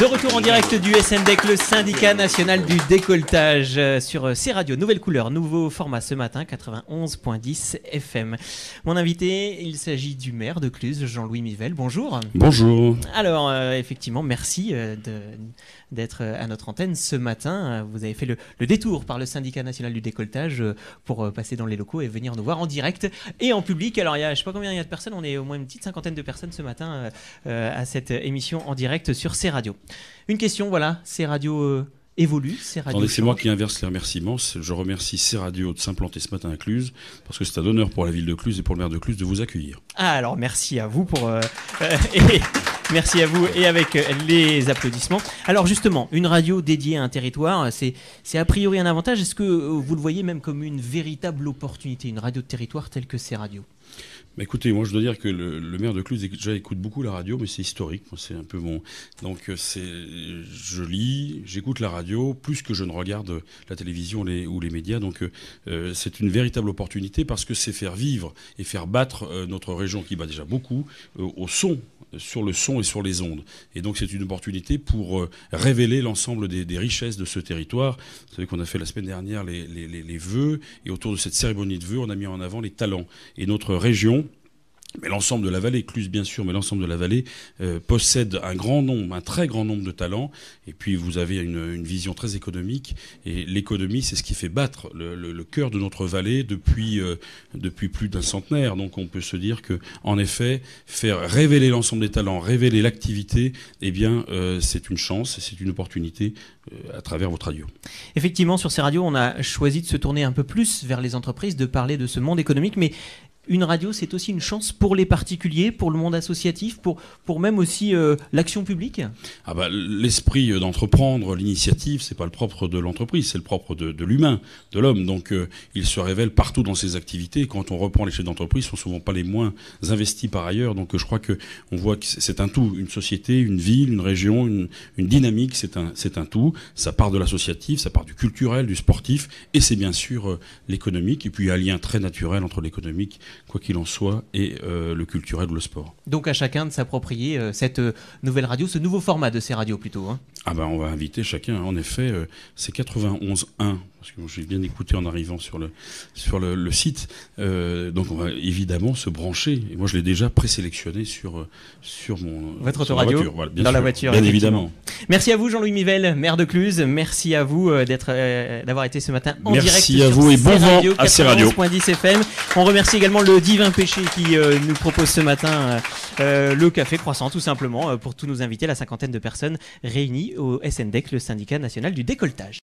De retour en direct du SNDEC, le syndicat national du décolletage, sur C-Radio. Nouvelle couleur, nouveau format ce matin, 91.10 FM. Mon invité, il s'agit du maire de Cluses, Jean-Louis Mivelle. Bonjour. Bonjour. Alors, effectivement, merci d'être à notre antenne ce matin. Vous avez fait le détour par le syndicat national du décolletage pour passer dans les locaux et venir nous voir en direct et en public. Alors, je ne sais pas combien il y a de personnes, on est au moins une petite cinquantaine de personnes ce matin à cette émission en direct sur C-Radio. Une question, voilà, C-Radio évolue, C-Radio. Attendez, c'est moi qui inverse les remerciements. Je remercie C-Radio de s'implanter ce matin à Cluses, parce que c'est un honneur pour la ville de Cluses et pour le maire de Cluses de vous accueillir. Ah, alors merci à vous merci à vous et avec les applaudissements. Alors justement, une radio dédiée à un territoire, c'est a priori un avantage. Est-ce que vous le voyez même comme une véritable opportunité, une radio de territoire telle que C-Radio ? Bah écoutez, moi je dois dire que le maire de Cluses déjà écoute beaucoup la radio, mais c'est historique. Moi, c'est un peu mon. Donc je lis, j'écoute la radio plus que je ne regarde la télévision ou les médias. Donc c'est une véritable opportunité parce que c'est faire vivre et faire battre notre région qui bat déjà beaucoup au son, sur le son et sur les ondes. Et donc c'est une opportunité pour révéler l'ensemble des richesses de ce territoire. Vous savez qu'on a fait la semaine dernière les vœux, et autour de cette cérémonie de vœux, on a mis en avant les talents. Et notre région, mais l'ensemble de la vallée, Cluses bien sûr, mais l'ensemble de la vallée possède un très grand nombre de talents. Et puis vous avez une vision très économique. Et l'économie, c'est ce qui fait battre le cœur de notre vallée depuis plus d'un centenaire. Donc on peut se dire que, en effet, faire révéler l'ensemble des talents, révéler l'activité, eh bien c'est une chance, c'est une opportunité à travers votre radio. Effectivement, sur ces radios, on a choisi de se tourner un peu plus vers les entreprises, de parler de ce monde économique, mais une radio, c'est aussi une chance pour les particuliers, pour le monde associatif, pour même aussi l'action publique. Ah bah, l'esprit d'entreprendre, l'initiative, c'est pas le propre de l'entreprise, c'est le propre de l'humain, de l'homme. Donc il se révèle partout dans ses activités. Quand on reprend les chefs d'entreprise, ils sont souvent pas les moins investis par ailleurs. Donc je crois que on voit que c'est un tout, une société, une ville, une région, une dynamique, c'est un tout. Ça part de l'associatif, ça part du culturel, du sportif, et c'est bien sûr l'économique. Et puis il y a un lien très naturel entre l'économique, quoi qu'il en soit, et le culturel ou le sport. Donc à chacun de s'approprier cette nouvelle radio, ce nouveau format de ces radios plutôt. Hein. Ah ben on va inviter chacun. En effet, c'est 91.1, parce que j'ai bien écouté en arrivant sur le site. Donc on va évidemment se brancher. Et moi je l'ai déjà présélectionné sur votre autoradio, voilà, dans la voiture. Bien évidemment. Merci à vous Jean-Louis Mivelle, maire de Cluses. Merci à vous d'avoir été ce matin en direct. Merci à vous et bon vent à C-Radio. 91.10 FM. On remercie également le Divin Péché qui nous propose ce matin le café croissant, tout simplement, pour tous nos invités, la cinquantaine de personnes réunies au SNDEC, le syndicat national du décolletage.